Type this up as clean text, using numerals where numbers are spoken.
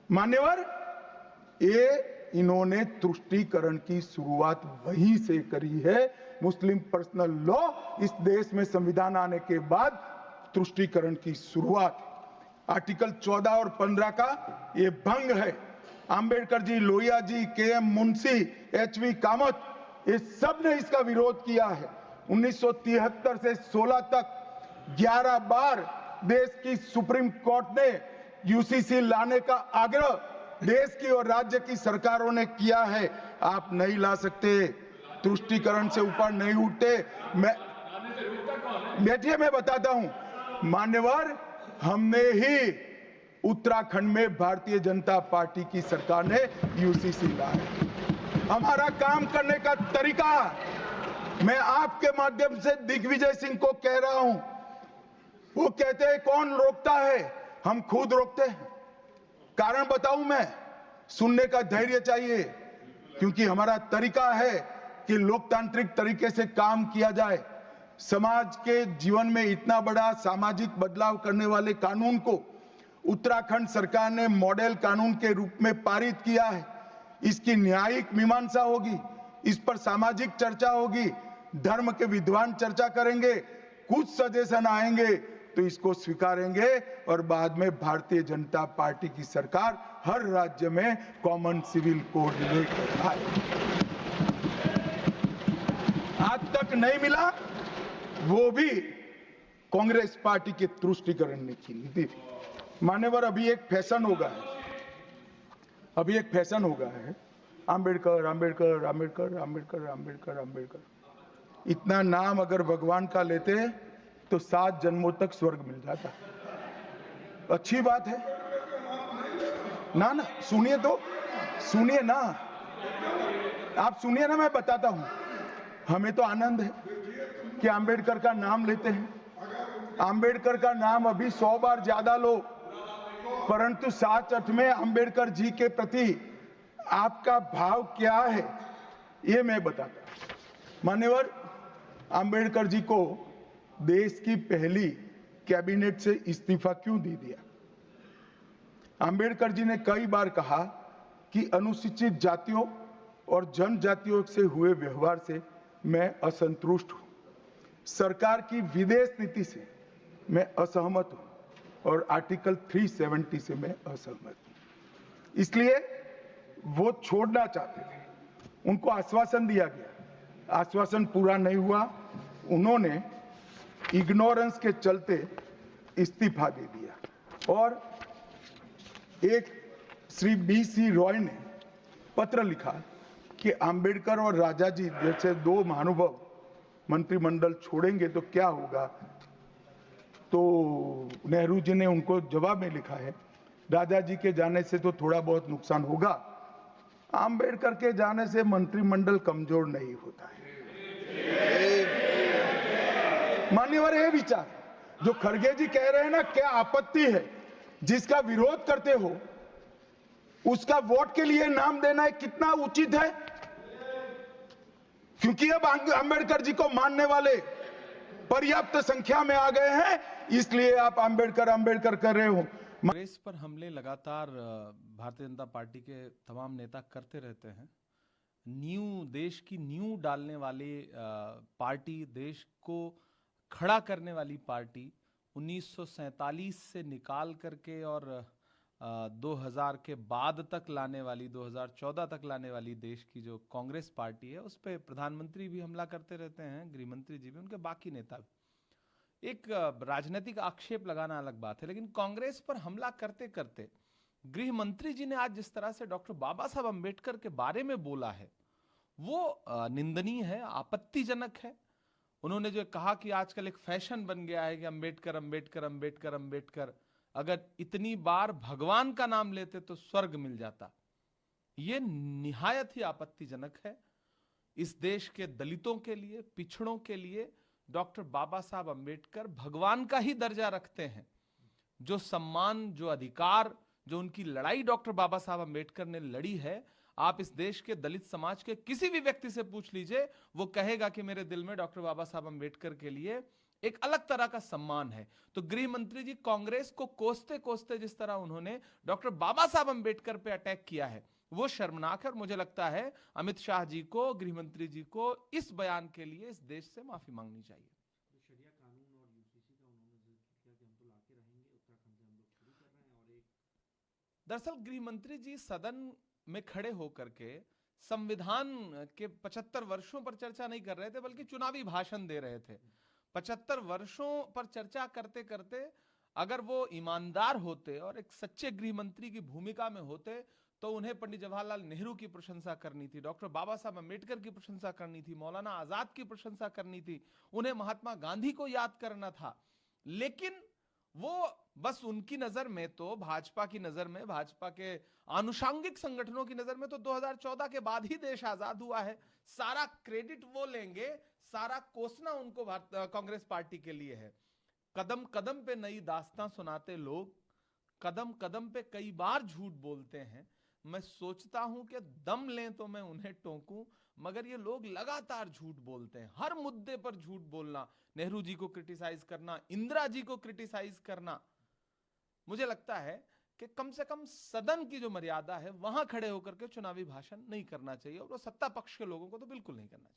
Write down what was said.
मान्यवर, ये इन्होंने तुष्टीकरण की शुरुआत वहीं से करी है। मुस्लिम पर्सनल लॉ इस देश में संविधान आने के बाद तुष्टीकरण की शुरुआत आर्टिकल 14 और 15 का ये भंग है। अंबेडकर जी, लोहिया जी, के.एम. मुंशी, एच.वी. कामत, ये सब ने इसका विरोध किया है। 1973 से 16 तक 11 बार देश की सुप्रीम कोर्ट ने यूसीसी लाने का आग्रह देश की और राज्य की सरकारों ने किया है। आप नहीं ला सकते, तुष्टीकरण से ऊपर नहीं उठते। मैं बैठिए, मैं बताता हूं। मान्यवर, हमने ही उत्तराखंड में भारतीय जनता पार्टी की सरकार ने यूसीसी लाया। हमारा काम करने का तरीका, मैं आपके माध्यम से दिग्विजय सिंह को कह रहा हूं। वो कहते हैं कौन रोकता है, हम खुद रोकते हैं। कारण बताऊं मैं, सुनने का धैर्य चाहिए, क्योंकि हमारा तरीका है कि लोकतांत्रिक तरीके से काम किया जाए। समाज के जीवन में इतना बड़ा सामाजिक बदलाव करने वाले कानून को उत्तराखंड सरकार ने मॉडल कानून के रूप में पारित किया है। इसकी न्यायिक मीमांसा होगी, इस पर सामाजिक चर्चा होगी, धर्म के विद्वान चर्चा करेंगे, कुछ सजेशन आएंगे तो इसको स्वीकारेंगे और बाद में भारतीय जनता पार्टी की सरकार हर राज्य में कॉमन सिविल कोड लेकर आए। आज तक नहीं मिला, वो भी कांग्रेस पार्टी के तुष्टीकरण की नीति थी। मान्यवर, अभी एक फैशन हो गया है, अंबेडकर अंबेडकर अंबेडकर अंबेडकर अंबेडकर अंबेडकर। इतना नाम अगर भगवान का लेते तो 7 जन्मों तक स्वर्ग मिल जाता। अच्छी बात है ना? सुनिए तो, सुनिए ना, आप सुनिए ना, मैं बताता हूं। हमें तो आनंद है कि अंबेडकर का नाम लेते हैं। अंबेडकर का नाम अभी 100 बार ज्यादा लो, परंतु साच अर्थ में अंबेडकर जी के प्रति आपका भाव क्या है, ये मैं बताता हूं। मान्यवर, अंबेडकर जी को देश की पहली कैबिनेट से इस्तीफा क्यों दे दिया? अंबेडकर जी ने कई बार कहा कि अनुसूचित जातियों और जनजातियों से हुए व्यवहार से मैं असंतुष्ट हूं। सरकार की विदेश नीति से मैं असहमत हूं और आर्टिकल 370 से मैं असहमत हूं। इसलिए वो छोड़ना चाहते थे। उनको आश्वासन दिया गया, आश्वासन पूरा नहीं हुआ। उन्होंने इग्नोरेंस के चलते इस्तीफा दे दिया और एक श्री बी.सी. रॉय ने पत्र लिखा कि अंबेडकर और राजा जी जैसे 2 महानुभाव मंत्रिमंडल छोड़ेंगे तो क्या होगा। तो नेहरू जी ने उनको जवाब में लिखा है, राजा जी के जाने से तो थोड़ा बहुत नुकसान होगा, अंबेडकर के जाने से मंत्रिमंडल कमजोर नहीं होता है। मान्यवर, ये विचार जो खड़गे जी कह रहे हैं ना, क्या आपत्ति है? जिसका विरोध करते हो उसका वोट के लिए नाम देना कितना उचित है? क्योंकि अब अंबेडकर जी को मानने वाले पर्याप्त संख्या में आ गए हैं, इसलिए आप अंबेडकर अंबेडकर कर रहे हो। कांग्रेस पर हमले लगातार भारतीय जनता पार्टी के तमाम नेता करते रहते हैं। देश की नींव डालने वाली पार्टी, देश को खड़ा करने वाली पार्टी 1947 से निकाल करके और 2000 के बाद तक लाने वाली, 2014 तक लाने वाली देश की जो कांग्रेस पार्टी है, उस पर प्रधानमंत्री भी हमला करते रहते हैं, गृह मंत्री जी भी, उनके बाकी नेता भी। एक राजनीतिक आक्षेप लगाना अलग बात है, लेकिन कांग्रेस पर हमला करते करते गृह मंत्री जी ने आज जिस तरह से डॉक्टर बाबा साहब अंबेडकर के बारे में बोला है, वो निंदनीय है, आपत्तिजनक है। उन्होंने जो कहा कि आजकल एक फैशन बन गया है कि अंबेडकर अंबेडकर अंबेडकर अंबेडकर, अगर इतनी बार भगवान का नाम लेते तो स्वर्ग मिल जाता, यह निहायत ही आपत्तिजनक है। इस देश के दलितों के लिए, पिछड़ों के लिए डॉक्टर बाबा साहब अंबेडकर भगवान का ही दर्जा रखते हैं। जो सम्मान, जो अधिकार, जो उनकी लड़ाई डॉक्टर बाबा साहब अंबेडकर ने लड़ी है, आप इस देश के दलित समाज के किसी भी व्यक्ति से पूछ लीजिए, वो कहेगा कि मेरे दिल में डॉक्टर बाबा साहब अंबेडकर के लिए एक अलग तरह का सम्मान है। तो गृह मंत्री जी कांग्रेस को कोसते कोसते जिस तरह उन्होंने डॉक्टर बाबा साहब अंबेडकर पे अटैक किया है, वो शर्मनाक है। और मुझे लगता है अमित शाह जी को, गृह मंत्री जी को इस बयान के लिए इस देश से माफी मांगनी चाहिए। शरिया कानून और यूसीसी का उन्होंने जिक्र किया कि हम तो लाके रहेंगे, उत्तराखंड से हम लोग शुरू कर रहे हैं। और एक दरअसल गृह मंत्री जी सदन में खड़े होकर के संविधान के 75 वर्षों पर चर्चा नहीं कर रहे थे, बल्कि चुनावी भाषण दे रहे थे। 75 वर्षों पर चर्चा करते करते अगर वो ईमानदार होते और एक सच्चे गृह मंत्री की भूमिका में होते, तो उन्हें पंडित जवाहरलाल नेहरू की प्रशंसा करनी थी, डॉक्टर बाबा साहब अम्बेडकर की प्रशंसा करनी थी, मौलाना आजाद की प्रशंसा करनी थी, उन्हें महात्मा गांधी को याद करना था। लेकिन वो बस उनकी नजर में तो, भाजपा की नजर में, भाजपा के आनुषांगिक संगठनों की नजर में तो 2014 के बाद ही देश आजाद हुआ है। सारा क्रेडिट वो लेंगे, सारा कोसना उनको कांग्रेस पार्टी के लिए है। कदम कदम पे नई दास्तां सुनाते लोग, कदम कदम पे कई बार झूठ बोलते हैं। मैं सोचता हूं कि दम लें तो मैं उन्हें टोकूं, मगर ये लोग लगातार झूठ बोलते हैं। हर मुद्दे पर झूठ बोलना, नेहरू जी को क्रिटिसाइज करना, इंदिरा जी को क्रिटिसाइज करना। मुझे लगता है कि कम से कम सदन की जो मर्यादा है वहां खड़े होकर के चुनावी भाषण नहीं करना चाहिए, और वो सत्ता पक्ष के लोगों को तो बिल्कुल नहीं करना चाहिए।